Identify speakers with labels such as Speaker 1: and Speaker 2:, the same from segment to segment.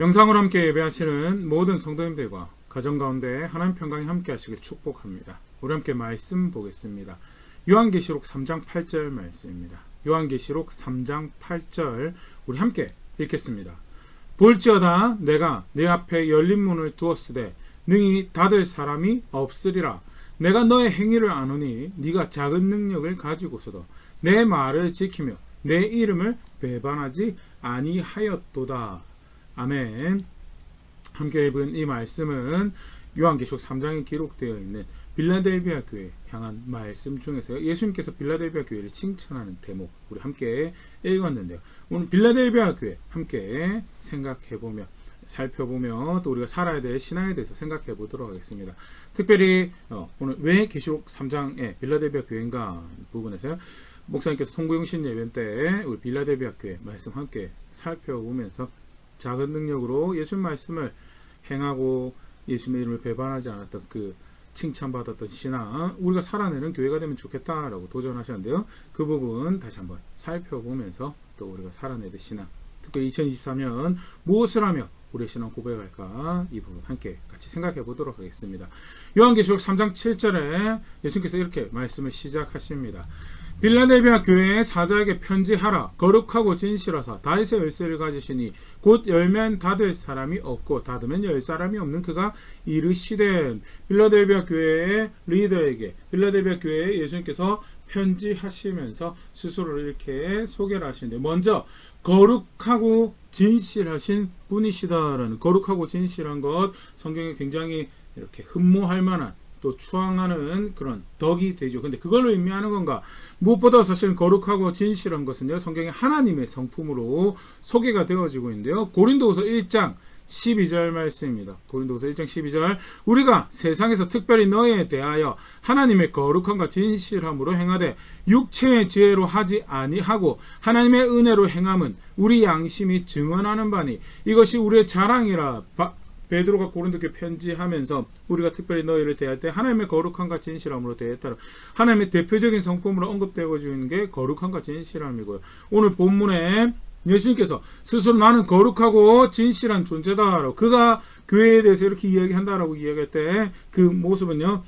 Speaker 1: 영상으로 함께 예배하시는 모든 성도님들과 가정 가운데 하나님 평강이 함께 하시길 축복합니다. 우리 함께 말씀 보겠습니다. 요한계시록 3장 8절 말씀입니다. 요한계시록 3장 8절 우리 함께 읽겠습니다. 볼지어다 내가 내 앞에 열린 문을 두었으되 능히 닫을 사람이 없으리라. 내가 너의 행위를 아노니 네가 작은 능력을 가지고서도 내 말을 지키며 내 이름을 배반하지 아니하였도다. 아멘. 함께 읽은 이 말씀은 요한계시록 3장에 기록되어 있는 빌라델비아 교회 향한 말씀 중에서 예수님께서 빌라델비아 교회를 칭찬하는 대목 우리 함께 읽었는데요. 오늘 빌라델비아 교회 함께 생각해보며 살펴보며 또 우리가 살아야 될 신앙에 대해서 생각해 보도록 하겠습니다. 특별히 오늘 왜 계시록 3장에 빌라델비아 교회인가 부분에서 목사님께서 송구영신 예배 때 우리 빌라델비아 교회 말씀 함께 살펴보면서 작은 능력으로 예수님 말씀을 행하고 예수님의 이름을 배반하지 않았던 그 칭찬받았던 신앙 우리가 살아내는 교회가 되면 좋겠다라고 도전하셨는데요. 그 부분 다시 한번 살펴보면서 또 우리가 살아내는 신앙 특별히 2023년 무엇을 하며 우리의 신앙 고백할까 이 부분 함께 같이 생각해 보도록 하겠습니다. 요한계시록 3장 7절에 예수님께서 이렇게 말씀을 시작하십니다. 빌라델비아 교회의 사자에게 편지하라. 거룩하고 진실하사 다윗의 열쇠를 가지시니 곧 열면 닫을 사람이 없고 닫으면 열 사람이 없는 그가 이르시되. 빌라델비아 교회의 리더에게 빌라델비아 교회에 예수님께서 편지하시면서 스스로를 이렇게 소개를 하시는데 먼저 거룩하고 진실하신 분이시다라는 거룩하고 진실한 것 성경에 굉장히 이렇게 흠모할 만한 또 추앙하는 그런 덕이 되죠. 근데 그걸로 의미하는 건가? 무엇보다 사실 거룩하고 진실한 것은요. 성경에 하나님의 성품으로 소개가 되어지고 있는데요. 고린도후서 1장 12절 말씀입니다. 고린도후서 1장 12절 우리가 세상에서 특별히 너희에 대하여 하나님의 거룩함과 진실함으로 행하되 육체의 지혜로 하지 아니하고 하나님의 은혜로 행함은 우리 양심이 증언하는 바니 이것이 우리의 자랑이라. 베드로가 고린도교에 편지하면서 우리가 특별히 너희를 대할 때 하나님의 거룩함과 진실함으로 대했다. 하나님의 대표적인 성품으로 언급되어 있는 게 거룩함과 진실함이고요. 오늘 본문에 예수님께서 스스로 나는 거룩하고 진실한 존재다라고 그가 교회에 대해서 이렇게 이야기한다라고 이야기할 때 그 모습은요.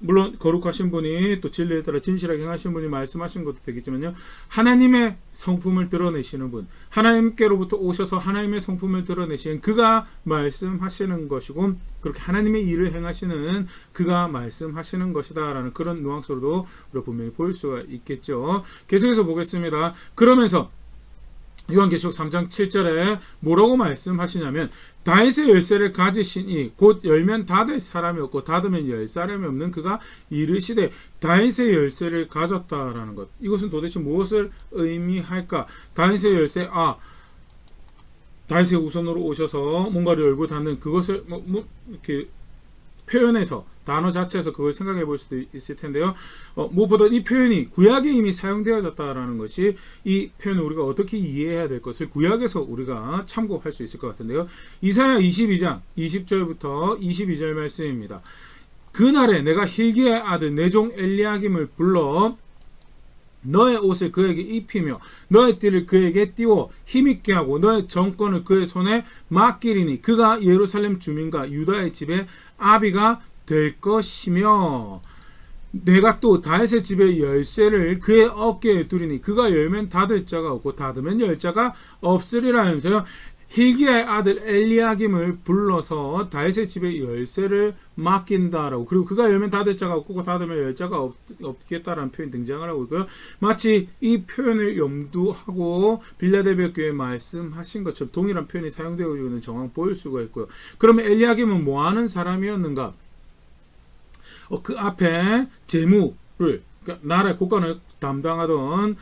Speaker 1: 물론 거룩하신 분이 또 진리에 따라 진실하게 행하신 분이 말씀하신 것도 되겠지만요. 하나님의 성품을 드러내시는 분 하나님께로부터 오셔서 하나님의 성품을 드러내시는 그가 말씀하시는 것이고 그렇게 하나님의 일을 행하시는 그가 말씀하시는 것이다 라는 그런 뉘앙스로도 우리가 분명히 볼 수가 있겠죠. 계속해서 보겠습니다. 그러면서 요한계시록 3장 7절에 뭐라고 말씀하시냐면 다윗의 열쇠를 가지시니 곧 열면 닫을 사람이 없고 닫으면 열 사람이 없는 그가 이르시되. 다윗의 열쇠를 가졌다라는 것 이것은 도대체 무엇을 의미할까? 다윗의 열쇠 다윗의 우선으로 오셔서 뭔가를 열고 닫는 그것을 이렇게 표현해서 단어 자체에서 그걸 생각해 볼 수도 있을 텐데요. 무엇보다 이 표현이 구약에 이미 사용되어졌다라는 것이 이 표현을 우리가 어떻게 이해해야 될 것을 구약에서 우리가 참고할 수 있을 것 같은데요. 이사야 22장 20절부터 22절 말씀입니다. 그날에 내가 hil기야의 아들 내 종 엘리야김을 불러 너의 옷을 그에게 입히며 너의 띠를 그에게 띄워 힘있게 하고 너의 정권을 그의 손에 맡기리니 그가 예루살렘 주민과 유다의 집에 아비가 될 것이며 내가 또 다윗의 집의 열쇠를 그의 어깨에 두리니 그가 열면 닫을 자가 없고 닫으면 열 자가 없으리라 하면서요. hil기야의 아들 엘리야김을 불러서 다윗의 집의 열쇠를 맡긴다라고 그리고 그가 열면 닫을 자가 없고 닫으면 열 자가 없겠다라는 표현이 등장을 하고 있고요. 마치 이 표현을 염두하고 빌라델비아 교회에 말씀하신 것처럼 동일한 표현이 사용되고 있는 정황 보일 수가 있고요. 그러면 엘리야김은 뭐하는 사람이었는가? 그 앞에 재무를 그러니까 나라의 국간을 담당하던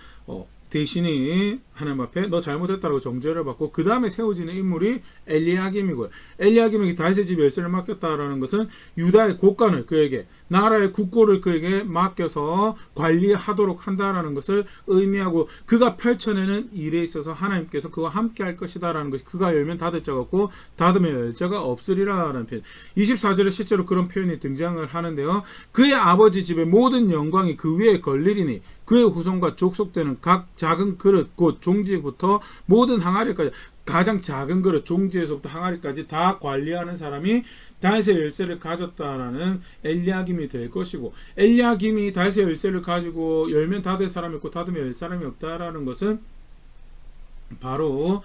Speaker 1: 대신이 하나님 앞에 너 잘못했다고 정죄를 받고 그 다음에 세워지는 인물이 엘리야김이고요. 엘리야김에게 다윗의 집 열쇠를 맡겼다라는 것은 유다의 국간을 그에게 나라의 국고를 그에게 맡겨서 관리하도록 한다라는 것을 의미하고 그가 펼쳐내는 일에 있어서 하나님께서 그와 함께 할 것이다라는 것이 그가 열면 닫을 자가 없고 닫으면 열 자가 없으리라라는 표현 24절에 실제로 그런 표현이 등장을 하는데요. 그의 아버지 집의 모든 영광이 그 위에 걸리리니 그의 후손과 족속되는 각 작은 그릇 곧 종지부터 모든 항아리까지 가장 작은 그릇, 종지에서부터 항아리까지 다 관리하는 사람이 다윗의 열쇠를 가졌다라는 엘리야김이 될 것이고, 엘리야김이 다윗의 열쇠를 가지고 열면 닫을 사람이 있고 닫으면 열 사람이 없다라는 것은 바로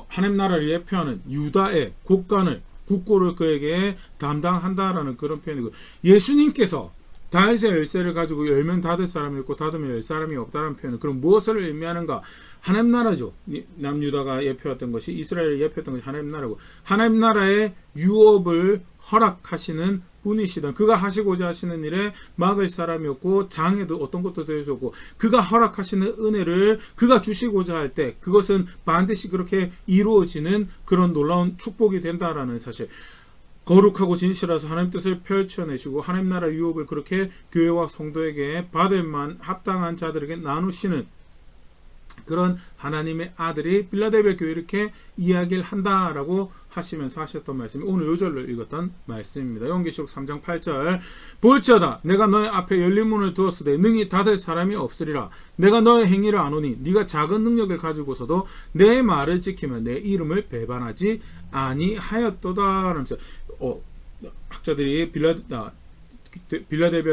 Speaker 1: 하나님 나라를 예표하는 유다의 국고를 그에게 담당한다라는 그런 표현이고, 예수님께서 다윗의 열쇠를 가지고 열면 닫을 사람이 있고 닫으면 열 사람이 없다는 표현은 그럼 무엇을 의미하는가? 하나님 나라죠. 남유다가 예표했던 것이, 이스라엘을 예표했던 것이 하나님 나라고, 하나님 나라의 유업을 허락하시는 분이시던, 그가 하시고자 하시는 일에 막을 사람이 없고 장애도 어떤 것도 될 수 없고, 그가 허락하시는 은혜를 그가 주시고자 할 때 그것은 반드시 그렇게 이루어지는 그런 놀라운 축복이 된다라는 사실. 거룩하고 진실하서 하나님 뜻을 펼쳐내시고 하나님 나라 유업을 그렇게 교회와 성도에게 받을 만 합당한 자들에게 나누시는 그런 하나님의 아들이 빌라델비아 교회 이렇게 이야기를 한다라고 하시면서 하셨던 말씀이 오늘 요절로 읽었던 말씀입니다. 요한계시록 3장 8절, 볼지어다 내가 너의 앞에 열린 문을 두었으되 능히 닫을 사람이 없으리라. 내가 너의 행위를 아노니 네가 작은 능력을 가지고서도 내 말을 지키면 내 이름을 배반하지 아니하였도다. 라면서 학자들이 빌라델비아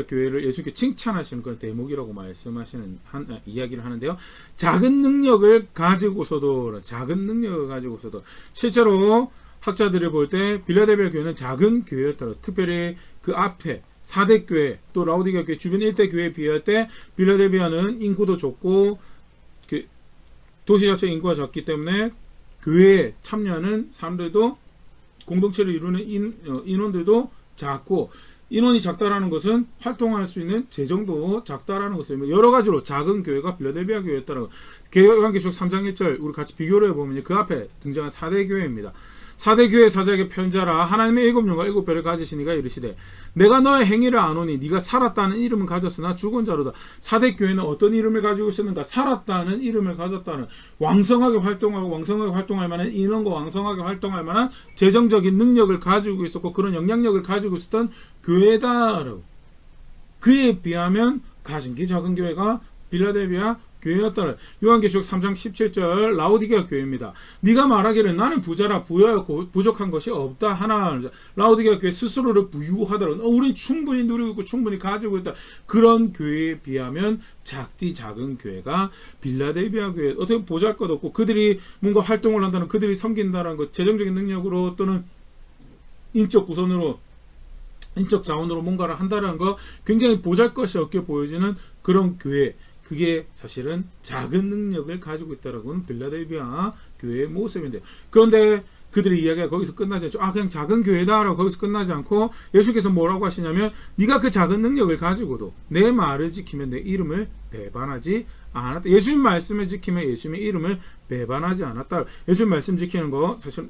Speaker 1: 교회를 예수님께 칭찬하시는 그런 대목이라고 말씀하시는 이야기를 하는데요. 작은 능력을 가지고서도 실제로 학자들이 볼 때 빌라델비아 교회는 작은 교회였더라고요. 특별히 그 앞에 4대 교회 또 라오디게아 교회 주변 일대 교회에 비할 때 빌라델비아는 인구도 적고 도시 자체 인구가 적기 때문에 교회에 참여하는 사람들도, 공동체를 이루는 인원들도 작고, 인원이 작다라는 것은 활동할 수 있는 재정도 작다라는 것을 여러 가지로 작은 교회가 빌라델비아 교회였다라고. 요한계시록 3장 1절 우리 같이 비교를 해보면 그 앞에 등장한 4대 교회입니다. 4대 교회 사자에게 편지하라. 하나님의 7영과 7별을 가지신 이가 이르시되 내가 너의 행위를 아노니 네가 살았다는 이름은 가졌으나 죽은 자로다. 4대 교회는 어떤 이름을 가지고 있었는가? 살았다는 이름을 가졌다는, 왕성하게 활동할 만한 인원과 왕성하게 활동할 만한 재정적인 능력을 가지고 있었고 그런 영향력을 가지고 있었던 교회다라고. 그에 비하면 가진 게 작은 교회가 빌라델비아 교회였다. 요한계시록 3장 17절 라오디게아 교회입니다. 네가 말하기를 나는 부자라 부여하고 부족한 것이 없다 하나. 라오디게아 교회 스스로를 부유하더라. 우린 충분히 누리고 있고 충분히 가지고 있다. 그런 교회에 비하면 작은 교회가 빌라델비아 교회. 어떻게 보잘것없고 그들이 뭔가 활동을 한다는, 그들이 섬긴다는 것, 재정적인 능력으로 또는 인적 구선으로, 인적 자원으로 뭔가를 한다는 거, 굉장히 보잘것이 없게 보여지는 그런 교회, 그게 사실은 작은 능력을 가지고 있다라고는 빌라델비아 교회의 모습인데, 그런데 그들의 이야기가 거기서 끝나지 않죠. 그냥 작은 교회다라고 거기서 끝나지 않고 예수께서 뭐라고 하시냐면 네가 그 작은 능력을 가지고도 내 말을 지키면 내 이름을 배반하지 않았다. 예수님 말씀을 지키면 예수님의 이름을 배반하지 않았다. 예수님 말씀 지키는 거 사실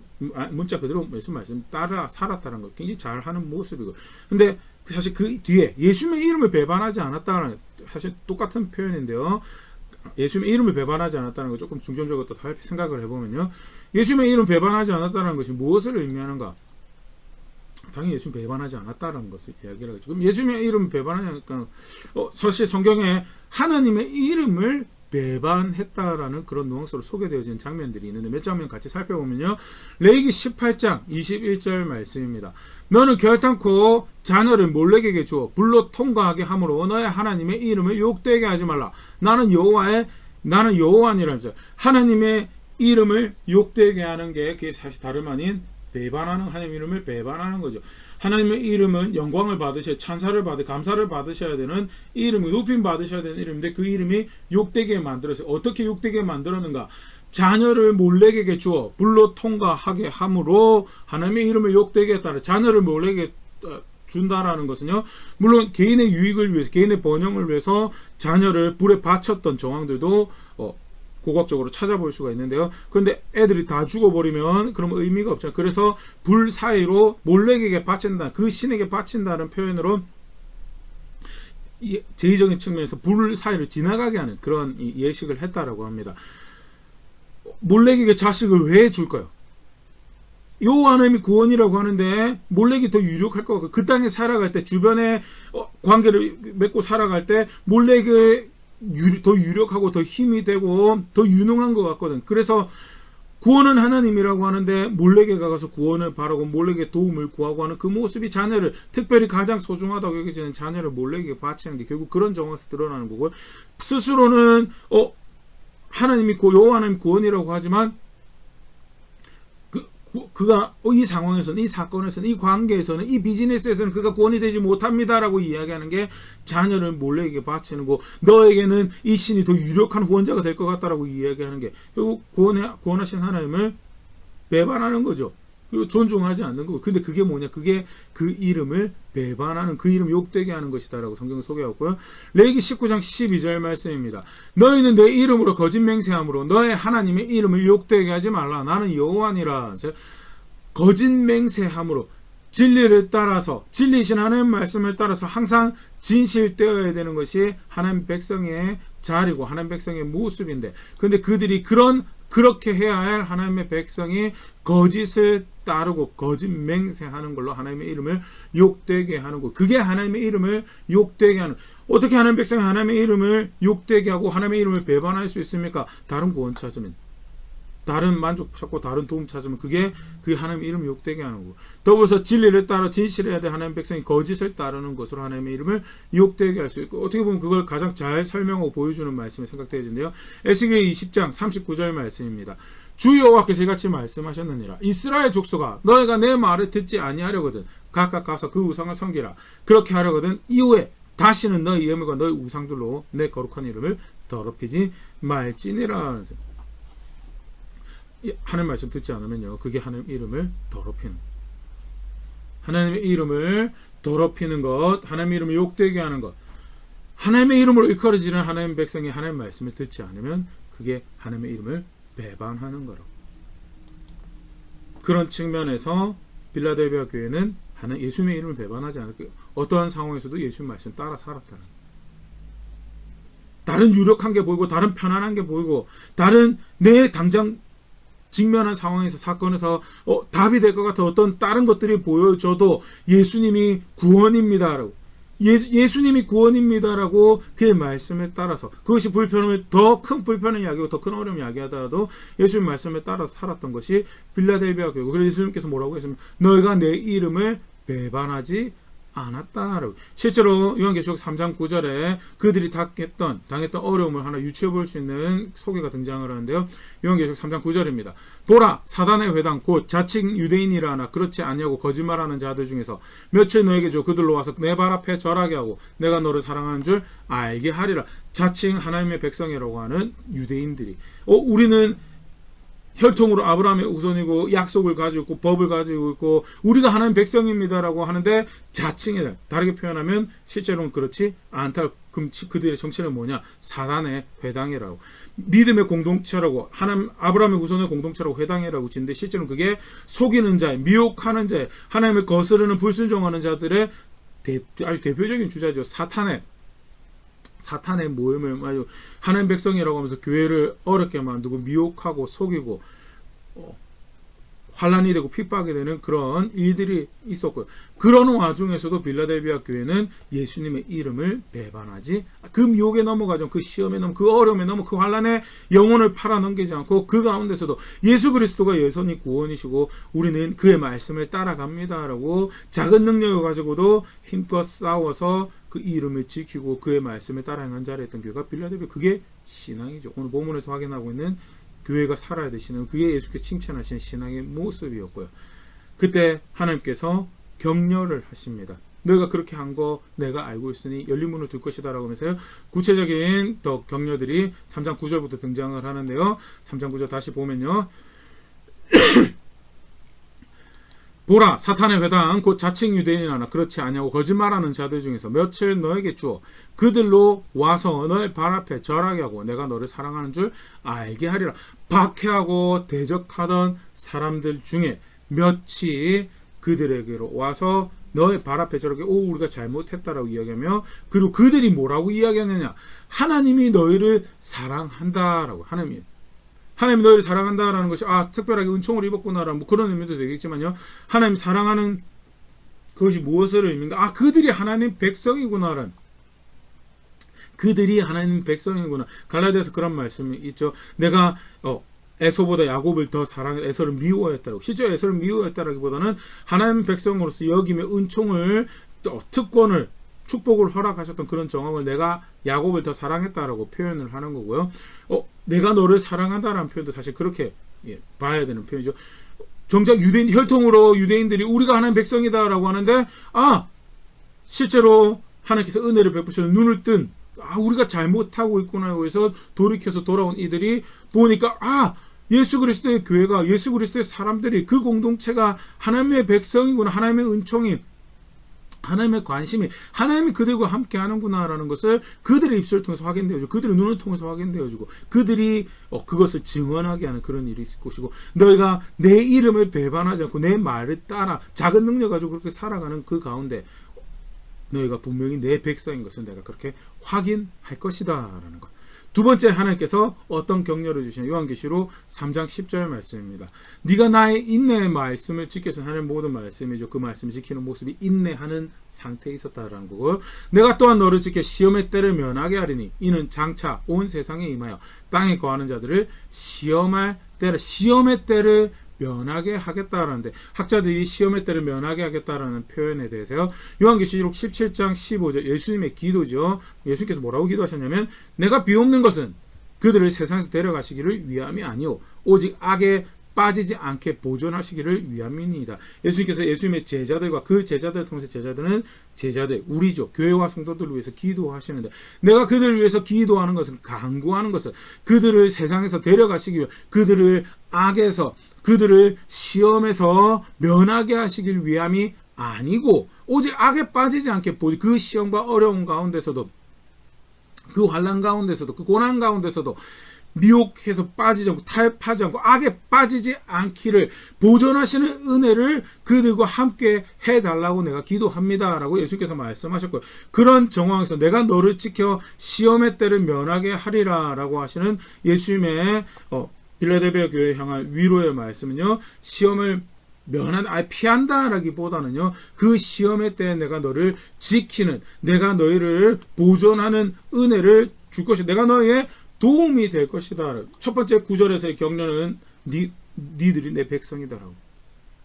Speaker 1: 문자 그대로 예수님 말씀 따라 살았다는 거 굉장히 잘하는 모습이고, 근데 사실 그 뒤에 예수님의 이름을 배반하지 않았다는, 사실 똑같은 표현인데요. 예수님의 이름을 배반하지 않았다는 거 조금 중점적으로 또 생각을 해보면요. 예수님의 이름을 배반하지 않았다는 것이 무엇을 의미하는가? 당연히 예수님 배반하지 않았다는 것을 이야기를 하죠. 그럼 예수님의 이름을 배반하지 않을까? 사실 성경에 하나님의 이름을 배반했다라는 그런 뉘앙스로 소개되어진 장면들이 있는데 몇 장면 같이 살펴보면요. 레위기 18장 21절 말씀입니다. 너는 결탄코 자녀를 몰렉에게 주어 불로 통과하게 함으로 너의 하나님의 이름을 욕되게 하지 말라. 나는 여호와니라면서 하나님의 이름을 욕되게 하는 게 그게 사실 다름 아닌 배반하는, 하나님의 이름을 배반하는 거죠. 하나님의 이름은 영광을 받으셔야, 찬사를 감사를 받으셔야 되는 이름이, 높임 받으셔야 되는 이름인데 그 이름이 욕되게 만들었어요. 어떻게 욕되게 만들었는가? 자녀를 몰렉에게 주어 불로 통과하게 함으로 하나님의 이름을 욕되게 했다. 자녀를 몰렉에게 준다라는 것은요, 물론 개인의 유익을 위해서, 개인의 번영을 위해서 자녀를 불에 바쳤던 정황들도 고각적으로 찾아볼 수가 있는데요. 그런데 애들이 다 죽어버리면 그럼 의미가 없죠. 그래서 불 사이로 몰렉에게 바친다, 그 신에게 바친다는 표현으로 제의적인 측면에서 불 사이를 지나가게 하는 그런 예식을 했다라고 합니다. 몰렉에게 자식을 왜 줄까요? 여호와 하나님이 구원이라고 하는데 몰렉이 더 유력할 것 같고, 그 땅에 살아갈 때 주변에 관계를 맺고 살아갈 때 몰렉의 더 유력하고 더 힘이 되고 더 유능한 것 같거든. 그래서 구원은 하나님이라고 하는데 몰래게 가서 구원을 바라고 몰래게 도움을 구하고 하는 그 모습이 자녀를, 특별히 가장 소중하다고 여겨지는 자녀를 몰래게 바치는 게 결국 그런 정황에서 드러나는 거고요. 스스로는 하나님이 여호와 하나님 구원이라고 하지만 그가 이 상황에서는, 이 사건에서는, 이 관계에서는, 이 비즈니스에서는 그가 구원이 되지 못합니다라고 이야기하는 게 자녀를 몰래에게 바치는 거, 너에게는 이 신이 더 유력한 후원자가 될 것 같다라고 이야기하는 게 결국 구원하신 하나님을 배반하는 거죠. 그리고 존중하지 않는 거고. 근데 그게 뭐냐? 그게 그 이름을 배반하는, 그 이름 욕되게 하는 것이다라고 성경을 소개하고요. 레위기 19장 12절 말씀입니다. 너희는 내 이름으로 거짓 맹세함으로 너의 하나님의 이름을 욕되게 하지 말라. 나는 여호와니라. 거짓 맹세함으로 진리를 따라서, 진리신 하나님 말씀을 따라서 항상 진실되어야 되는 것이 하나님 백성의 자리고 하나님 백성의 모습인데, 근데 그들이 그렇게 해야 할 하나님의 백성이 거짓을 따르고 거짓 맹세하는 걸로 하나님의 이름을 욕되게 하는 것. 그게 하나님의 이름을 욕되게 하는. 어떻게 하나님 백성이 하나님의 이름을 욕되게 하고 하나님의 이름을 배반할 수 있습니까? 다른 구원 찾으면, 다른 만족 찾고 다른 도움 찾으면 그게 그 하나님의 이름을 욕되게 하는 거고, 더불어서 진리를 따라 진실해야 될 하나님 백성이 거짓을 따르는 것으로 하나님의 이름을 욕되게 할 수 있고, 어떻게 보면 그걸 가장 잘 설명하고 보여주는 말씀이 생각되어지는데요. 에스겔 20장 39절 말씀입니다. 주 여호와께서 이같이 말씀하셨느니라. 이스라엘 족속아, 너희가 내 말을 듣지 아니하려거든 각각 가서 그 우상을 섬기라. 그렇게 하려거든 이후에 다시는 너희 예물과 너희 우상들로 내 거룩한 이름을 더럽히지 말지니라. 하나님 말씀 듣지 않으면요, 그게 하나님 이름을 더럽히는, 하나님의 이름을 더럽히는 것, 하나님의 이름을 욕되게 하는 것, 하나님의 이름으로 일컬어지는 하나님 백성이 하나님 말씀을 듣지 않으면 그게 하나님의 이름을 배반하는 거라고. 그런 측면에서 빌라델비아 교회는 예수님의 이름을 배반하지 않을 거예요. 어떠한 상황에서도 예수님 말씀 따라 살았다는, 다른 유력한 게 보이고 다른 편안한 게 보이고 다른 내 당장 직면한 상황에서, 사건에서 답이 될 것 같은 어떤 다른 것들이 보여져도 예수님이 구원입니다라고, 예수님이 구원입니다라고 그의 말씀에 따라서, 그것이 불편하면 더 큰 불편을 야기하고 더 큰 어려움을 야기하더라도 예수님 말씀에 따라서 살았던 것이 빌라델비아 교회고, 그래서 예수님께서 뭐라고 했습니까? 너희가 내 이름을 배반하지 않았다라고. 실제로 요한계시록 3장 9절에 그들이 당했던 어려움을 하나 유추해 볼 수 있는 소개가 등장을 하는데요. 요한계시록 3장 9절입니다. 보라, 사단의 회당 곧 자칭 유대인이라 하나 그렇지 아니하고 거짓말하는 자들 중에서 며칠 너에게 줘 그들로 와서 내 발 앞에 절하게 하고 내가 너를 사랑하는 줄 알게 하리라. 자칭 하나님의 백성이라고 하는 유대인들이, 우리는 혈통으로 아브라함의 후손이고 약속을 가지고 있고 법을 가지고 있고 우리가 하나님 백성입니다라고 하는데, 자칭이다. 다르게 표현하면 실제로는 그렇지 않다. 그럼 그들의 정체는 뭐냐? 사단의 회당이라고, 믿음의 공동체라고, 하나님 아브라함의 후손의 공동체라고 회당이라고 짓는데, 실제로는 그게 속이는 자, 미혹하는 자, 하나님을 거스르는 불순종하는 자들의 아주 대표적인 주자죠. 사탄의 모임을 아주 하나님 백성이라고 하면서 교회를 어렵게 만들고 미혹하고 속이고 환란이 되고 핍박이 되는 그런 일들이 있었고요. 그런 와중에서도 빌라델비아 교회는 예수님의 이름을 배반하지, 그 미혹에 넘어가죠. 그 시험에 그 어려움에 그 환란에 영혼을 팔아넘기지 않고 그 가운데서도 예수 그리스도가 여전히 구원이시고 우리는 그의 말씀을 따라갑니다라고 작은 능력을 가지고도 힘껏 싸워서 그 이름을 지키고 그의 말씀을 따라 행한 자리에 있던 교회가 빌라델비아, 그게 신앙이죠. 오늘 본문에서 확인하고 있는 교회가 살아야 되시는, 그게 예수께서 칭찬하신 신앙의 모습이었고요. 그때 하나님께서 격려를 하십니다. 너희가 그렇게 한 거 내가 알고 있으니 열린 문을 둘 것이다 라고 하면서요, 구체적인 더 격려들이 3장 9절부터 등장을 하는데요. 3장 9절 다시 보면요. 보라, 사탄의 회당 곧 자칭 유대인이나 그렇지 아니하고 거짓말하는 자들 중에서 며칠 너에게 주어 그들로 와서 너의 발 앞에 절하게 하고 내가 너를 사랑하는 줄 알게 하리라. 박해하고 대적하던 사람들 중에 며칠 그들에게로 와서 너의 발 앞에 절하게, 우리가 잘못했다라고 이야기하며, 그리고 그들이 뭐라고 이야기하느냐? 하나님이 너희를 사랑한다라고. 하나님이 너희를 사랑한다라는 것이 특별하게 은총을 입었구나라는 그런 의미도 되겠지만요, 하나님 사랑하는 그것이 무엇을 의미인가? 그들이 하나님 백성이구나라는, 그들이 하나님 백성이구나. 갈라디아서 그런 말씀이 있죠. 내가 에서보다 야곱을 더 사랑해 에서를 미워했다라고. 실제 에서를 미워했다라기보다는 하나님 백성으로서 여김의 은총을 특권을 축복을 허락하셨던 그런 정황을 내가 야곱을 더 사랑했다라고 표현을 하는 거고요. 내가 너를 사랑한다라는 표현도 사실 그렇게 봐야 되는 표현이죠. 정작 유대인 혈통으로 유대인들이 우리가 하나님 백성이다라고 하는데 실제로 하나님께서 은혜를 베푸셔서 눈을 뜬 우리가 잘못하고 있구나 해서 돌이켜서 돌아온 이들이 보니까 예수 그리스도의 교회가 예수 그리스도의 사람들이 그 공동체가 하나님의 백성이구나, 하나님의 은총이, 하나님의 관심이, 하나님이 그들과 함께 하는구나라는 것을 그들의 입술을 통해서 확인되어주고 그들의 눈을 통해서 확인되어주고 그들이 그것을 증언하게 하는 그런 일이 있을 것이고, 너희가 내 이름을 배반하지 않고 내 말을 따라 작은 능력 가지고 그렇게 살아가는 그 가운데 너희가 분명히 내 백성인 것을 내가 그렇게 확인할 것이다 라는 것. 두 번째, 하나님께서 어떤 격려를 주시냐. 요한계시록 3장 10절 말씀입니다. 네가 나의 인내의 말씀을 지켜서 하는 모든 말씀이죠. 그 말씀을 지키는 모습이 인내하는 상태에 있었다라는 거고요. 내가 또한 너를 지켜 시험의 때를 면하게 하리니 이는 장차 온 세상에 임하여 땅에 거하는 자들을 시험의 때를 면하게 하겠다라는데, 학자들이 시험의 때를 면하게 하겠다라는 표현에 대해서요, 요한계시록 17장 15절 예수님의 기도죠. 예수님께서 뭐라고 기도하셨냐면, 내가 비옵는 것은 그들을 세상에서 데려가시기를 위함이 아니오 오직 악에 빠지지 않게 보존하시기를 위함이니이다. 예수님께서 예수님의 제자들과 그 제자들을 통해서 제자들 우리죠, 교회와 성도들을 위해서 기도하시는데, 내가 그들을 위해서 기도하는 것은, 간구하는 것은 그들을 세상에서 데려가시기 위해 그들을 악에서, 그들을 시험에서 면하게 하시길 위함이 아니고 오직 악에 빠지지 않게 그 시험과 어려운 가운데서도, 그 환난 가운데서도, 그 고난 가운데서도 미혹해서 빠지지 않고 타협하지 않고 악에 빠지지 않기를 보존하시는 은혜를 그들과 함께 해달라고 내가 기도합니다 라고 예수께서 말씀하셨고요. 그런 정황에서 내가 너를 지켜 시험의 때를 면하게 하리라 라고 하시는 예수님의 빌라델비아 교회에 향한 위로의 말씀은요, 시험을 피한다라기보다는요, 그 시험의 때에 내가 너를 지키는, 내가 너희를 보존하는 은혜를 줄 것이다. 내가 너희의 도움이 될 것이다. 첫 번째 9절에서의 격려는 니들이 내 백성이다라고.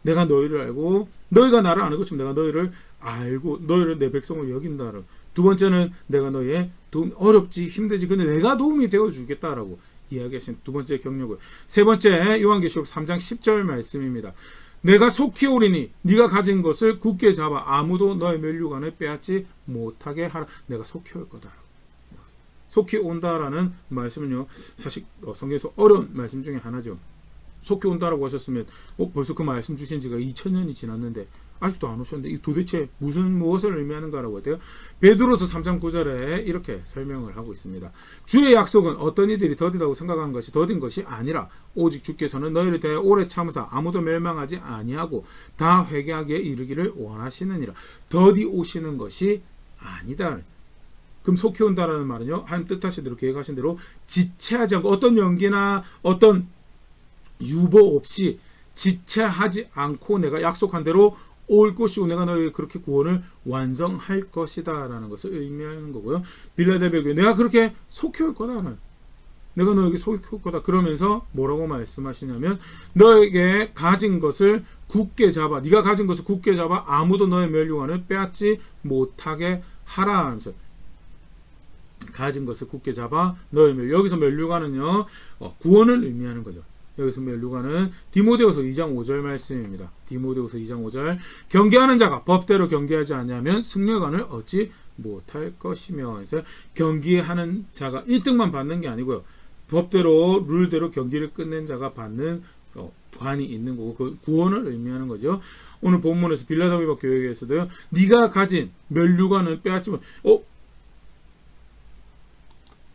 Speaker 1: 내가 너희를 알고 너희가 나를 아는 것처럼 내가 너희를 알고 너희를 내 백성으로 여긴다라고. 두 번째는 내가 너희의 도움, 어렵지 힘들지 근데 내가 도움이 되어주겠다라고 이야기하신 두 번째 격려고요. 세 번째 요한계시록 3장 10절 말씀입니다. 내가 속히 오리니 네가 가진 것을 굳게 잡아 아무도 너의 면류관을 빼앗지 못하게 하라. 내가 속히 올 거다. 속히 온다라는 말씀은요, 사실 성경에서 어려운 말씀 중에 하나죠. 속히 온다라고 하셨으면 벌써 그 말씀 주신 지가 2000년이 지났는데 아직도 안 오셨는데 이 도대체 무엇을 의미하는가라고 할때요, 베드로서 3장 9절에 이렇게 설명을 하고 있습니다. 주의 약속은 어떤 이들이 더디다고 생각하는 것이 더딘 것이 아니라 오직 주께서는 너희를 대하여 오래 참으사 아무도 멸망하지 아니하고 다 회개하기에 이르기를 원하시느니라. 더디 오시는 것이 아니다. 그럼 속히 온다라는 말은요, 하나님 뜻하신 대로 계획하신 대로 지체하지 않고 어떤 연기나 어떤 유보 없이 지체하지 않고 내가 약속한 대로 올 것이고 내가 너희 그렇게 구원을 완성할 것이다 라는 것을 의미하는 거고요. 빌라델비아 교회 내가 그렇게 속히 올 거다. 내가 너에게 속히 올 거다. 그러면서 뭐라고 말씀하시냐면, 너에게 가진 것을 굳게 잡아, 네가 가진 것을 굳게 잡아 아무도 너의 면류관을 빼앗지 못하게 하라 하면서, 가진 것을 굳게 잡아 너의 여기서 면류관은요, 구원을 의미하는 거죠. 여기서 면류관은 디모데후서 2장 5절 말씀입니다. 디모데후서 2장 5절 경계하는 자가 법대로 경계하지 않으면 승려관을 얻지 못할 것이며, 그래서 경계하는 자가 1등만 받는 게 아니고요, 법대로 룰대로 경기를 끝낸 자가 받는 관이 있는 거고, 그 구원을 의미하는 거죠. 오늘 본문에서 빌라델비아 교회에서도요, 네가 가진 면류관을 빼앗지 못,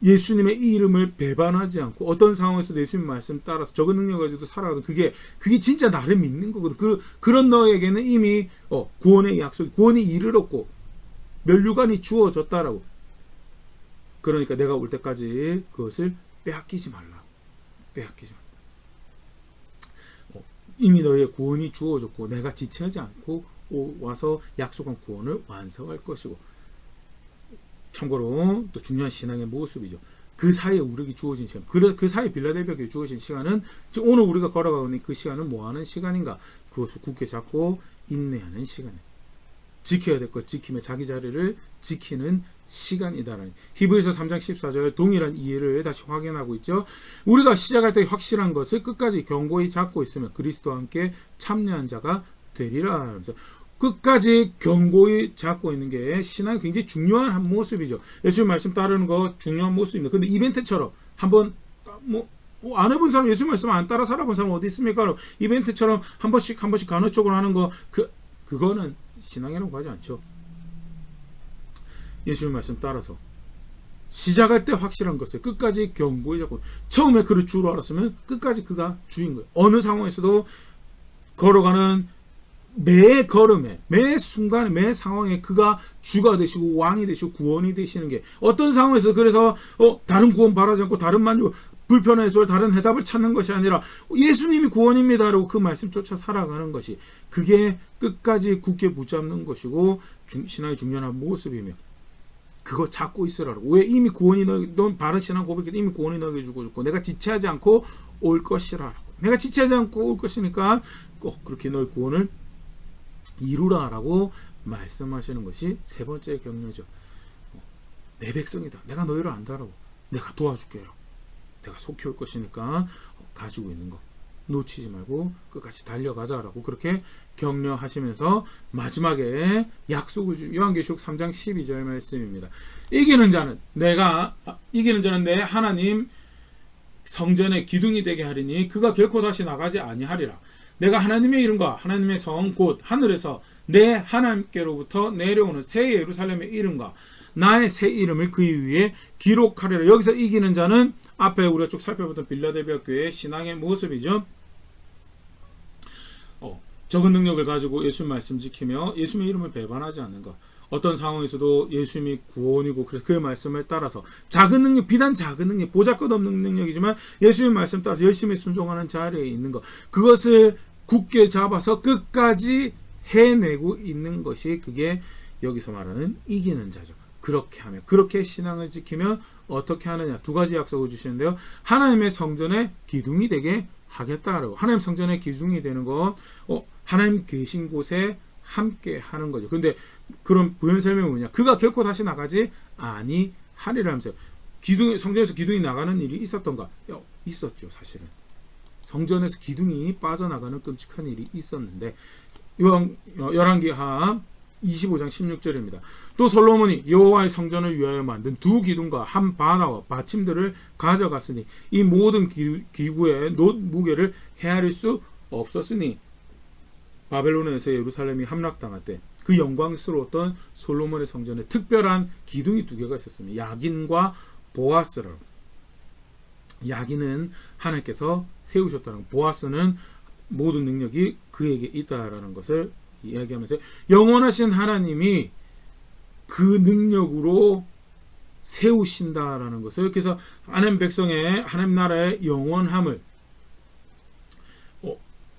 Speaker 1: 예수님의 이름을 배반하지 않고 어떤 상황에서도 예수님 말씀 따라서 적은 능력 가지고 살아가도 그게 진짜 나를 믿는 거거든. 그런 너에게는 이미 구원의 약속, 구원이 이르렀고 면류관이 주어졌다라고. 그러니까 내가 올 때까지 그것을 빼앗기지 말라. 빼앗기지 말라. 이미 너의 구원이 주어졌고 내가 지체하지 않고 와서 약속한 구원을 완성할 것이고, 참고로 또 중요한 신앙의 모습이죠. 그 사이에 우리에게 주어진 시간, 그 사이에 빌라델비아에 주어진 시간은 지금 오늘 우리가 걸어가고 있는 그 시간은 뭐하는 시간인가? 그것을 굳게 잡고 인내하는 시간이에요. 지켜야 될 것 지키며 자기 자리를 지키는 시간이다라는 히브리서 3장 14절 동일한 이해를 다시 확인하고 있죠. 우리가 시작할 때 확실한 것을 끝까지 견고히 잡고 있으면 그리스도와 함께 참여한 자가 되리라 하면서 끝까지 견고히 잡고 있는 게 신앙이 굉장히 중요한 한 모습이죠. 예수님 말씀 따르는 거 중요한 모습입니다. 근데 이벤트처럼 한번 안 해본 사람 예수님 말씀 안 따라 살아본 사람 어디 있습니까? 이벤트처럼 한 번씩 간헐적으로 하는 거 그거는 신앙이라고 하지 않죠. 예수님 말씀 따라서 시작할 때 확실한 것을 끝까지 견고히 잡고 처음에 그를 주로 알았으면 끝까지 그가 주인 거예요. 어느 상황에서도 걸어가는 매 걸음에 매 순간에 매 상황에 그가 주가 되시고 왕이 되시고 구원이 되시는 게 어떤 상황에서 그래서 다른 구원 바라지 않고 다른 만족 불편한 해소를 다른 해답을 찾는 것이 아니라 예수님이 구원입니다라고 그 말씀 쫓아 살아가는 것이 그게 끝까지 굳게 붙잡는 것이고 신앙의 중요한 모습이며 그거 잡고 있으라고. 왜? 이미 구원이 넌 바른 신앙 고백에 이미 구원이 너에게 주고 있고 내가 지체하지 않고 올 것이라고. 내가 지체하지 않고 올 것이니까 꼭 그렇게 너의 구원을 이루라라고 말씀하시는 것이 세 번째 격려죠. 내 백성이다. 내가 너희를 안다라고. 내가 도와줄게요. 내가 속히 올 것이니까 가지고 있는 거 놓치지 말고 끝까지 달려가자라고 그렇게 격려하시면서 마지막에 약속을 준 요한계시록 3장 12절 말씀입니다. 이기는 자는 내 하나님 성전의 기둥이 되게 하리니 그가 결코 다시 나가지 아니하리라. 내가 하나님의 이름과 하나님의 성 곧 하늘에서 내 하나님께로부터 내려오는 새 예루살렘의 이름과 나의 새 이름을 그 위에 기록하리라. 여기서 이기는 자는 앞에 우리가 쭉 살펴봤던 빌라델비아 교회의 신앙의 모습이죠. 적은 능력을 가지고 예수님 말씀 지키며 예수님의 이름을 배반하지 않는 것. 어떤 상황에서도 예수님이 구원이고 그래서 그의 말씀을 따라서 작은 능력, 비단 작은 능력, 보잘것없는 능력이지만 예수님 말씀 따라서 열심히 순종하는 자리에 있는 것. 그것을 굳게 잡아서 끝까지 해내고 있는 것이 그게 여기서 말하는 이기는 자죠. 그렇게 하면 그렇게 신앙을 지키면 어떻게 하느냐 두 가지 약속을 주시는데요. 하나님의 성전의 기둥이 되게 하겠다라고. 하나님 성전의 기둥이 되는 거 하나님 계신 곳에 함께 하는 거죠. 근데 그런 부연 설명이 뭐냐? 그가 결코 다시 나가지 아니하리라면서요. 성전에서 기둥이 나가는 일이 있었던가? 있었죠, 사실은. 성전에서 기둥이 빠져나가는 끔찍한 일이 있었는데 열왕기하 25장 16절입니다. 또 솔로몬이 여호와의 성전을 위하여 만든 두 기둥과 한 바나와 받침들을 가져갔으니 이 모든 기구의 무게를 헤아릴 수 없었으니 바벨론에서 예루살렘이 함락당할 때 그 영광스러웠던 솔로몬의 성전에 특별한 기둥이 두 개가 있었습니다. 야긴과 보아스라고. 야긴은 하나님께서 세우셨다는, 보아스는 모든 능력이 그에게 있다라는 것을 이야기하면서 영원하신 하나님이 그 능력으로 세우신다라는 것을, 그래서 하나님 백성의 하나님 나라의 영원함을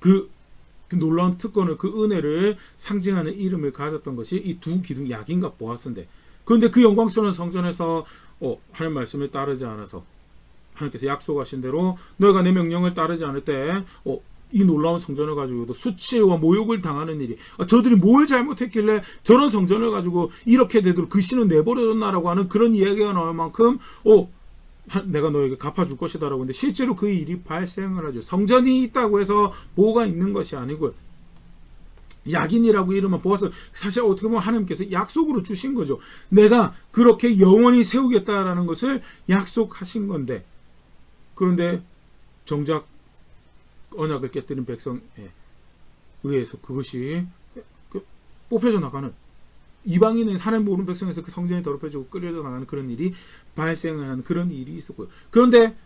Speaker 1: 그 놀라운 특권을, 그 은혜를 상징하는 이름을 가졌던 것이 이 두 기둥 야긴과 보아스인데, 그런데 그 영광스러운 성전에서 하나님 말씀을 따르지 않아서 하나님께서 약속하신 대로 너희가 내 명령을 따르지 않을 때 이 놀라운 성전을 가지고도 수치와 모욕을 당하는 일이, 저들이 뭘 잘못했길래 저런 성전을 가지고 이렇게 되도록 그 신은 내버려뒀나라고 하는 그런 이야기가 나올 만큼 내가 너에게 갚아줄 것이다라고 하는데 실제로 그 일이 발생을 하죠. 성전이 있다고 해서 뭐가 있는 것이 아니고 야긴이라고 이름은 보아서 사실 어떻게 보면 하나님께서 약속으로 주신 거죠. 내가 그렇게 영원히 세우겠다라는 것을 약속하신 건데, 그런데 정작 언약을 깨뜨린 백성에 의해서 그것이 뽑혀져 나가는, 이방인은 하나님 모르는 백성에서 그 성전이 더럽혀지고 끌려져 나가는 그런 일이 발생하는 그런 일이 있었고요. 그런데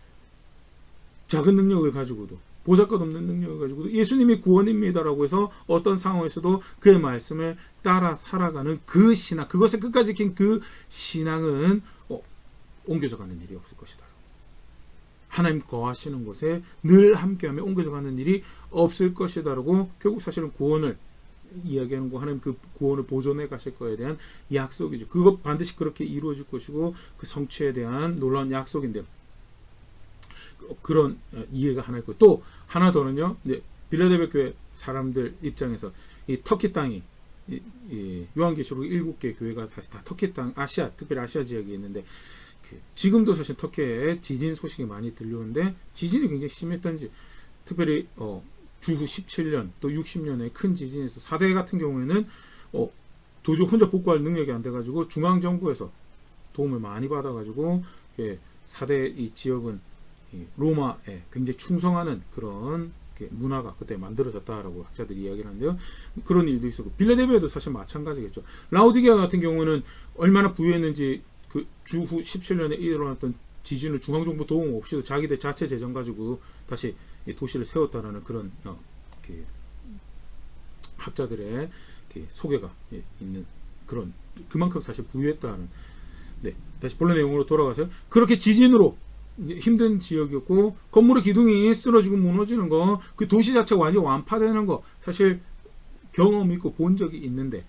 Speaker 1: 작은 능력을 가지고도, 보잘것없는 능력을 가지고도 예수님이 구원입니다라고 해서 어떤 상황에서도 그의 말씀을 따라 살아가는 그 신앙, 그것을 끝까지 지킨 그 신앙은 옮겨져 가는 일이 없을 것이다. 하나님 거하시는 곳에 늘 함께하며 옮겨져 가는 일이 없을 것이다라고, 결국 사실은 구원을 이야기하는 거 하나님 그 구원을 보존해 가실 거에 대한 약속이죠. 그거 반드시 그렇게 이루어질 것이고 그 성취에 대한 놀라운 약속인데 그런 이해가 하나 있고 또 하나 더는요. 이제 빌라델비아 교회 사람들 입장에서 이 터키 땅이 요한계시록 7개 교회가 다시 다 터키 땅 아시아 특별히 아시아 지역에 있는데 지금도 사실 터키에 지진 소식이 많이 들려오는데 지진이 굉장히 심했던지 특별히 주후 17년 또 60년에 큰 지진에서 4대 같은 경우에는 도저히 혼자 복구할 능력이 안 돼가지고 중앙정부에서 도움을 많이 받아가지고 4대 이 지역은 로마에 굉장히 충성하는 그런 문화가 그때 만들어졌다라고 학자들이 이야기를 하는데요. 그런 일도 있었고 빌라델비아도 사실 마찬가지겠죠. 라오디게아 같은 경우는 얼마나 부유했는지 그 주후 17년에 일어났던 지진을 중앙정부 도움 없이도 자기들 자체 재정 가지고 다시 도시를 세웠다라는 그런 학자들의 소개가 있는 그런 그만큼 사실 부유했다는. 네, 다시 본론 내용으로 돌아가서 그렇게 지진으로 힘든 지역이었고 건물의 기둥이 쓰러지고 무너지는 거, 그 도시 자체가 완전히 완파되는 거 사실 경험 있고 본 적이 있는데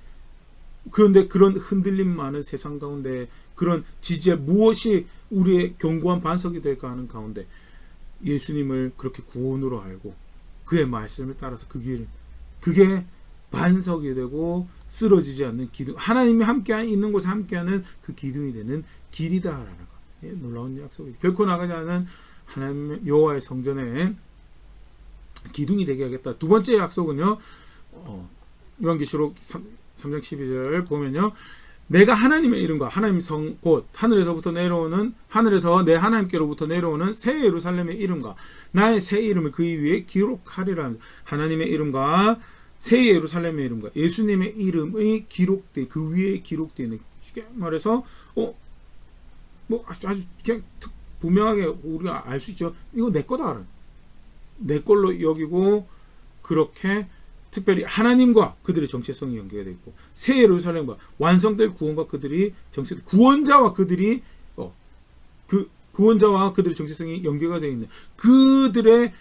Speaker 1: 그런데 그런 흔들림 많은 세상 가운데 그런 지지에 무엇이 우리의 견고한 반석이 될까 하는 가운데 예수님을 그렇게 구원으로 알고 그의 말씀을 따라서 그 길, 그게 반석이 되고 쓰러지지 않는 기둥, 하나님이 함께 있는 곳에 함께하는 그 기둥이 되는 길이다라는 것. 놀라운 약속이 결코 나가지 않은 하나님 여호와의 성전에 기둥이 되게 하겠다. 두 번째 약속은요. 요한계시록 3장 12절 보면요. 내가 하나님의 이름과 하나님 성 곧 하늘에서부터 내려오는 하늘에서 내 하나님께로부터 내려오는 새 예루살렘의 이름과 나의 새 이름을 그 위에 기록하리라. 하나님의 이름과 새 예루살렘의 이름과 예수님의 이름의 기록돼 그 위에 기록되어 있는 쉽게 말해서 뭐 아주 그냥 분명하게 우리가 알 수 있죠. 이거 내 거다. 내 걸로 여기고 그렇게 특별히 하나님과 그들의 정체성이 연계가 되어 있고 새 예루살렘과 완성될 구원과 그들이 정체 구원자와 그들이 그 구원자와 그들의 정체성이 연계가 되어 있는 그들의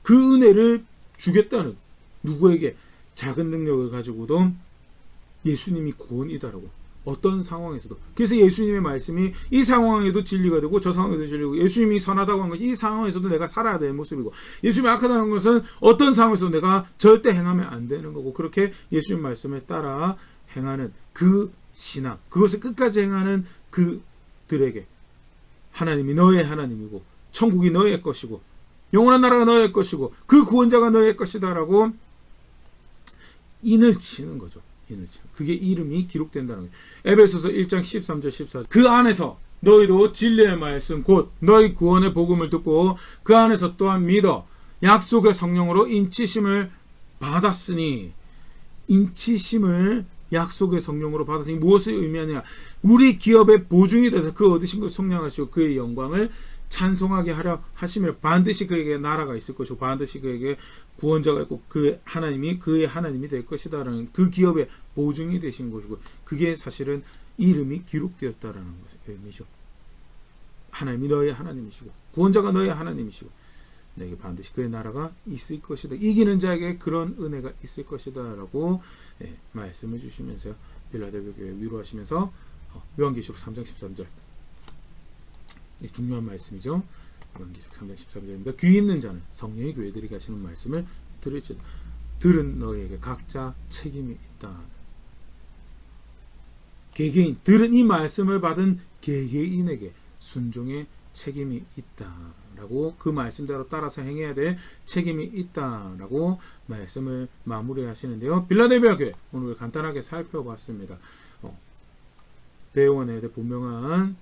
Speaker 1: 그 은혜를 주겠다는 누구에게 작은 능력을 가지고도 예수님이 구원이다라고 어떤 상황에서도. 그래서 예수님의 말씀이 이 상황에도 진리가 되고 저 상황에도 진리고 예수님이 선하다고 한 것이 이 상황에서도 내가 살아야 되는 모습이고 예수님이 악하다는 것은 어떤 상황에서도 내가 절대 행하면 안 되는 거고 그렇게 예수님 말씀에 따라 행하는 그 신앙 그것을 끝까지 행하는 그들에게 하나님이 너의 하나님이고 천국이 너의 것이고 영원한 나라가 너의 것이고 그 구원자가 너의 것이다라고 인을 치는 거죠. 그게 이름이 기록된다는 거예요. 에베소서 1장 13절 14절 그 안에서 너희도 진리의 말씀 곧 너희 구원의 복음을 듣고 그 안에서 또한 믿어 약속의 성령으로 인치심을 받았으니 인치심을 약속의 성령으로 받았으니 무엇을 의미하냐 우리 기업의 보증이 돼서 그 얻으신 것을 성령하시고 그의 영광을 찬송하게 하려 하시며 반드시 그에게 나라가 있을 것이고 반드시 그에게 구원자가 있고 그의 하나님이 그의 하나님이 될 것이다라는 그 기업의 보증이 되신 것이고 그게 사실은 이름이 기록되었다라는 것의 의미죠. 하나님이 너의 하나님이시고 구원자가 너의 하나님이시고 내게 반드시 그의 나라가 있을 것이다. 이기는 자에게 그런 은혜가 있을 것이다라고 말씀을 주시면서요. 빌라델비아 교회 위로하시면서 요한계시록 3장 13절 중요한 말씀이죠. 요한계시록 3장 13절입니다. 귀 있는 자는 성령의 교회들이 가시는 말씀을 들을지어다. 들은 너희에게 각자 책임이 있다. 개개인 들은 이 말씀을 받은 개개인에게 순종의 책임이 있다라고 그 말씀대로 따라서 행해야 될 책임이 있다라고 말씀을 마무리하시는데요. 빌라델비아 교회 오늘 간단하게 살펴봤습니다. 배원에 대해 분명한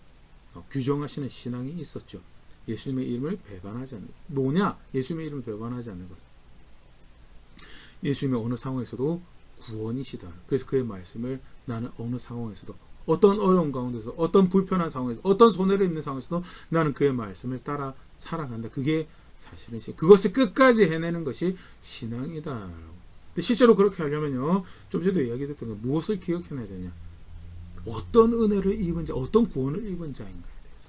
Speaker 1: 규정하시는 신앙이 있었죠. 예수님의 이름을 배반하지 않는 것. 뭐냐? 예수님의 이름을 배반하지 않는 것. 예수님의 어느 상황에서도 구원이시다. 그래서 그의 말씀을 나는 어느 상황에서도 어떤 어려운 가운데서 어떤 불편한 상황에서 어떤 손해를 입는 상황에서도 나는 그의 말씀을 따라 살아간다. 그게 사실은 그것을 끝까지 해내는 것이 신앙이다. 근데 실제로 그렇게 하려면요. 좀 전에도 이야기했던 거 무엇을 기억해내야 되냐? 어떤 은혜를 입은 자, 어떤 구원을 입은 자인가에 대해서.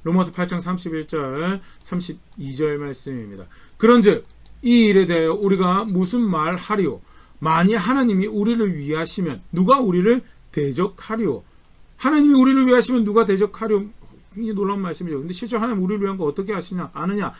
Speaker 1: 로마서 8장 31절, 32절 말씀입니다. 그런즉 이 일에 대하여 우리가 무슨 말 하리요? 만일 하나님이 우리를 위하시면 누가 우리를 대적하리요? 하나님이 우리를 위하시면 누가 대적하리요? 굉장히 놀라운 말씀이죠. 근데 실제 하나님 우리를 위한 거 어떻게 아시냐? 아느냐?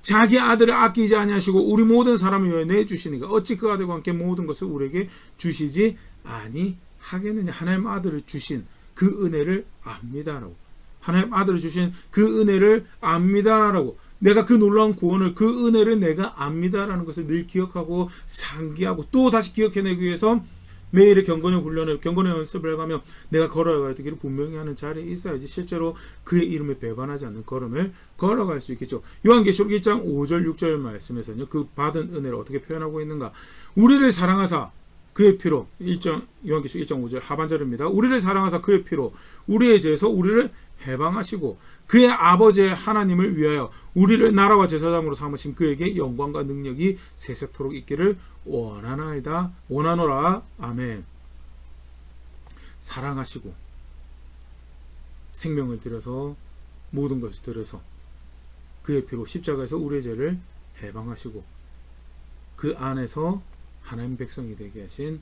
Speaker 1: 자기 아들을 아끼지 아니하시고 우리 모든 사람을 위하여 내주시니까 어찌 그 아들과 함께 모든 것을 우리에게 주시지 아니하겠느냐? 하나님 아들을 주신 그 은혜를 압니다라고. 하나님 아들을 주신 그 은혜를 압니다라고. 내가 그 놀라운 구원을, 그 은혜를 내가 압니다라는 것을 늘 기억하고 상기하고 또 다시 기억해내기 위해서 매일의 경건의 훈련을, 경건의 연습을 해가며 내가 걸어가야 되기를 분명히 하는 자리에 있어야지 실제로 그의 이름에 배반하지 않는 걸음을 걸어갈 수 있겠죠. 요한계시록 1장 5절 6절 말씀에서는요, 그 받은 은혜를 어떻게 표현하고 있는가? 우리를 사랑하사 그의 피로, 요한계시록 1장 5절 하반절입니다. 우리를 사랑하사 그의 피로 우리의 죄에서 우리를 해방하시고 그의 아버지의 하나님을 위하여 우리를 나라와 제사장으로 삼으신 그에게 영광과 능력이 세세토록 있기를 원하나이다. 원하노라. 아멘. 사랑하시고 생명을 들여서 모든 것을 들여서 그의 피로 십자가에서 우리의 죄를 해방하시고 그 안에서 하나님 백성이 되게 하신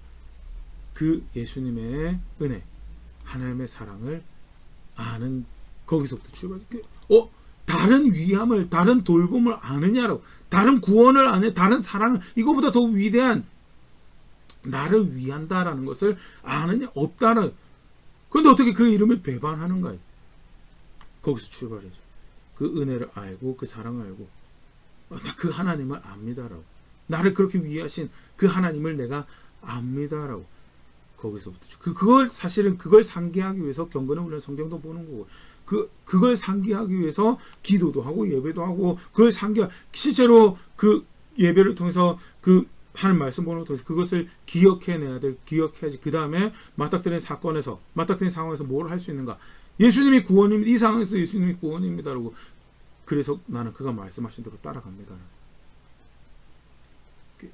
Speaker 1: 그 예수님의 은혜, 하나님의 사랑을 아는, 거기서부터 출발해. 다른 위함을, 다른 돌봄을 아느냐라고, 다른 구원을 아는, 다른 사랑을, 이거보다 더 위대한 나를 위한다라는 것을 아느냐? 없다는. 그런데 어떻게 그 이름을 배반하는가요? 거기서 출발해죠. 그 은혜를 알고 그 사랑을 알고 그 하나님을 압니다라고. 나를 그렇게 위하신 그 하나님을 내가 압니다라고. 거기서부터 그걸 사실은 그걸 상기하기 위해서 경건의 훈련 성경도 보는 거고, 그걸 상기하기 위해서 기도도 하고 예배도 하고, 그걸 실제로 그 예배를 통해서 그 하는 말씀 보는 걸 통해서 그것을 기억해내야 돼. 기억해야지. 그 다음에 맞닥뜨린 사건에서, 맞닥뜨린 상황에서 뭘 할 수 있는가? 예수님이 구원입니다. 이 상황에서 예수님이 구원입니다라고. 그래서 나는 그가 말씀하신 대로 따라갑니다.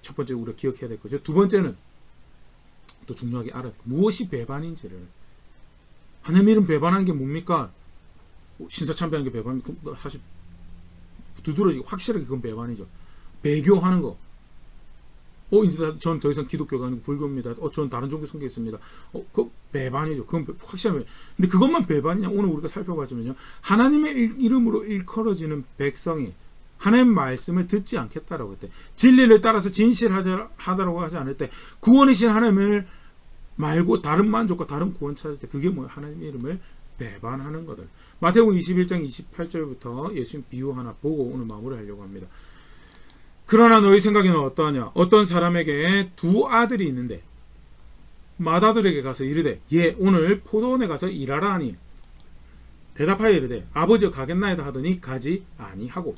Speaker 1: 첫 번째 우리가 기억해야 될 거죠. 두 번째는 또 중요하게 알아야 돼. 무엇이 배반인지를. 하나님 이름 배반한 게 뭡니까? 신사참배한 게 배반입니까? 사실 두드러지고 확실하게 그건 배반이죠. 배교하는 거. 이제 전 더 이상 기독교가 아니고 불교입니다. 전 다른 종교 섬기겠습니다. 그 배반이죠. 그건 확실하면. 근데 그것만 배반이냐? 오늘 우리가 살펴봐주면요. 하나님의 이름으로 일컬어지는 백성이 하나님 말씀을 듣지 않겠다라고 했대. 진리를 따라서 진실하다라고 하지 않을 때, 구원이신 하나님을 말고 다른 만족과 다른 구원 찾을 때, 그게 뭐야? 하나님의 이름을 배반하는 것들. 마태복음 21장 28절부터 예수님 비유 하나 보고 오늘 마무리하려고 합니다. 그러나 너희 생각에는 어떠하냐? 어떤 사람에게 두 아들이 있는데 맏아들에게 가서 이르되 오늘 포도원에 가서 일하라 하니 대답하여 이르되 아버지여 가겠나이다 하더니 가지 아니하고,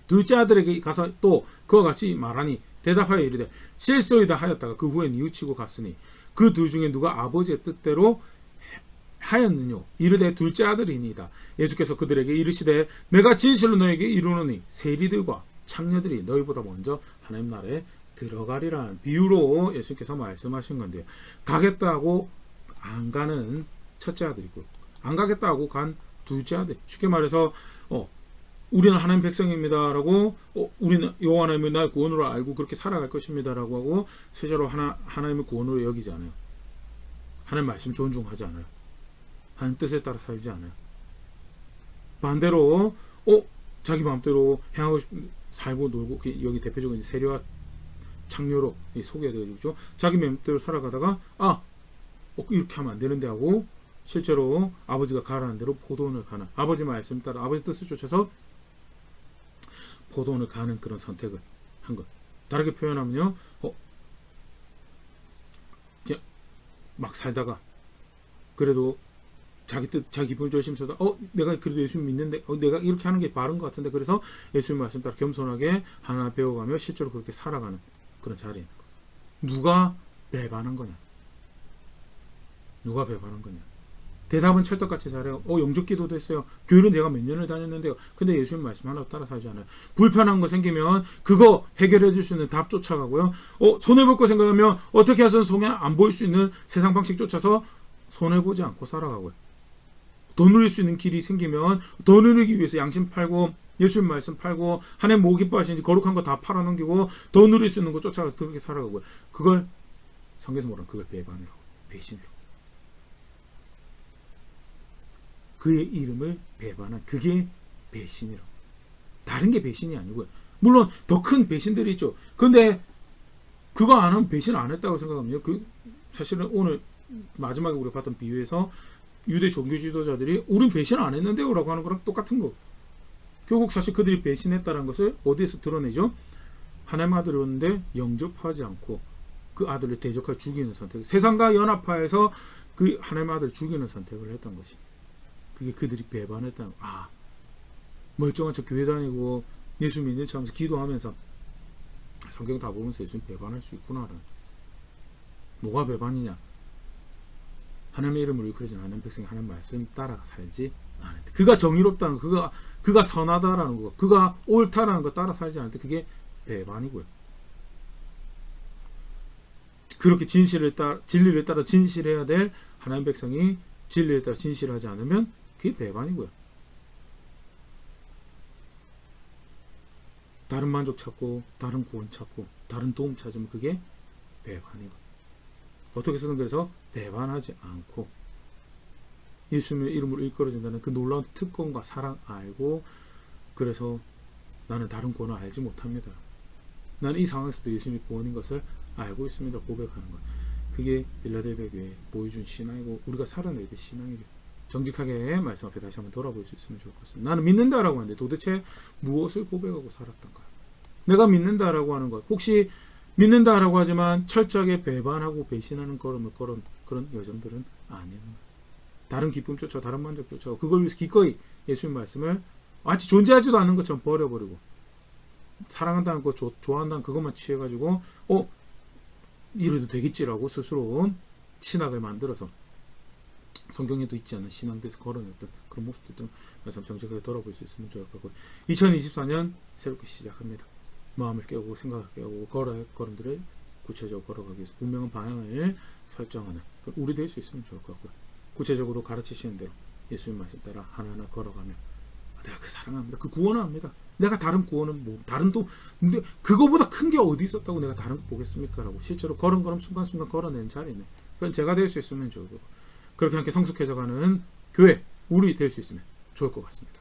Speaker 1: 둘째 아들에게 가서 또 그와 같이 말하니 대답하여 이르되 실소이다 하였다가 그 후에 뉘우치고 갔으니 그 둘 중에 누가 아버지의 뜻대로 하였느뇨? 이르되 둘째 아들이니이다. 예수께서 그들에게 이르시되 내가 진실로 너에게 이르노니 세리들과 창녀들이 너희보다 먼저 하나님 나라에 들어가리라는 비유로 예수님께서 말씀하신 건데요. 가겠다고 안 가는 첫째 아들이고, 안 가겠다고 간 둘째 아들. 쉽게 말해서 우리는 하나님 백성입니다라고, 우리는 여호와 하나님을 나의 구원으로 알고 그렇게 살아갈 것입니다라고 하고, 실제로 하나님을 구원으로 여기지 않아요. 하나님 말씀 존중하지 않아요. 하나님 뜻에 따라 살지 않아요. 반대로 자기 마음대로 행하고 살고 놀고, 여기 대표적인 세리와 창녀로 소개가 되죠. 자기 마음대로 살아가다가 이렇게 하면 안 되는데 하고, 실제로 아버지가 가라는 대로 포도원을 가는, 아버지 말씀 따라 아버지 뜻을 쫓아서 포도원을 가는 그런 선택을 한 것. 다르게 표현하면요, 그냥 막 살다가 그래도 자기 뜻, 자기 기분을 조심해서 내가 그래도 예수님 믿는데 내가 이렇게 하는 게 바른 것 같은데, 그래서 예수님 말씀 따라 겸손하게 하나 배워가며 실제로 그렇게 살아가는 그런 자리에 누가 배반한 거냐? 누가 배반한 거냐? 대답은 찰떡같이 잘해요. 영적 기도도 했어요. 교회는 내가 몇 년을 다녔는데요. 근데 예수님 말씀 하나 따라 살지 않아요. 불편한 거 생기면 그거 해결해 줄 수 있는 답 쫓아가고요. 손해볼 거 생각하면 어떻게 해서는 손해 안 보일 수 있는 세상 방식 쫓아서 손해보지 않고 살아가고요. 더 누릴 수 있는 길이 생기면 더 누리기 위해서 양심 팔고 예수님 말씀 팔고 하나님 뭐 기뻐하시는지 거룩한 거 다 팔아넘기고 더 누릴 수 있는 거 쫓아가서 그렇게 살아가고요. 그걸 성경에서 뭐라는 그걸 배반이라고, 배신이라고. 그의 이름을 배반한 그게 배신이라고. 다른 게 배신이 아니고요. 물론 더 큰 배신들이 있죠. 근데 그거 안 하면 배신 안 했다고 생각하면 사실은 오늘 마지막에 우리가 봤던 비유에서 유대 종교 지도자들이 우린 배신 안 했는데요 라고 하는 거랑 똑같은 거. 결국 사실 그들이 배신했다는 것을 어디에서 드러내죠? 하나님 아들을 얻는데 영접하지 않고 그 아들을 대적하여 죽이는 선택. 세상과 연합하여서 그 하나님 아들을 죽이는 선택을 했던 것이. 그게 그들이 배반했다는 거. 멀쩡한 척 교회 다니고 예수 믿는 척하면서 기도하면서 성경 다 보면서 예수님 배반할 수 있구나. 뭐가 배반이냐? 하나님의 이름을 일컬어진 하나님 백성이 하나님 말씀 따라 살지 않을 때, 그가 정의롭다는 거, 그가 선하다라는 거, 그가 옳다라는 거 따라 살지 않을 때 그게 배반이고요. 그렇게 진리를 따라 진실해야 될 하나님 백성이 진리에 따라 진실하지 않으면 그게 배반이고요. 다른 만족 찾고 다른 구원 찾고 다른 도움 찾으면 그게 배반이고, 어떻게 해서든 그래서 배반하지 않고 예수님의 이름으로 일컬어진다는 그 놀라운 특권과 사랑 알고, 그래서 나는 다른 구원을 알지 못합니다. 나는 이 상황에서도 예수님이 구원인 것을 알고 있습니다. 고백하는 것. 그게 빌라델비아 교회에 보여준 신앙이고 우리가 살아내야 될 신앙이죠. 정직하게 말씀 앞에 다시 한번 돌아볼 수 있으면 좋을 것 같습니다. 나는 믿는다라고 하는데 도대체 무엇을 고백하고 살았던가? 내가 믿는다라고 하는 것, 혹시 믿는다라고 하지만 철저하게 배반하고 배신하는 그런 여정들은 아니에요. 다른 기쁨 쫓아 다른 만족 쫓아 그걸 위해서 기꺼이 예수님 말씀을 마치 존재하지도 않는 것처럼 버려버리고, 사랑한다는 것, 좋아한다는 그것만 취해가지고 이래도 되겠지라고 스스로 신학을 만들어서 성경에도 있지 않은 신앙대에서 걸어냈던 그런 모습들을 말씀 정직하게 돌아볼 수 있으면 좋을 것 같고, 2024년 새롭게 시작합니다. 마음을 깨우고 생각을 깨우고 걸음들을 구체적으로 걸어가기 위해서 분명한 방향을 설정하는 우리 될 수 있으면 좋을 것 같고요. 구체적으로 가르치시는 대로 예수님 말씀 따라 하나하나 걸어가며 내가 그 사랑합니다. 그 구원을 합니다. 내가 다른 구원은 뭐 다른 도 근데 그거보다 큰 게 어디 있었다고 내가 다른 거 보겠습니까? 라고 실제로 걸음걸음 순간순간 걸어내는 자리는 그건 제가 될 수 있으면 좋을 거고, 그렇게 함께 성숙해져가는 교회 우리 될 수 있으면 좋을 것 같습니다.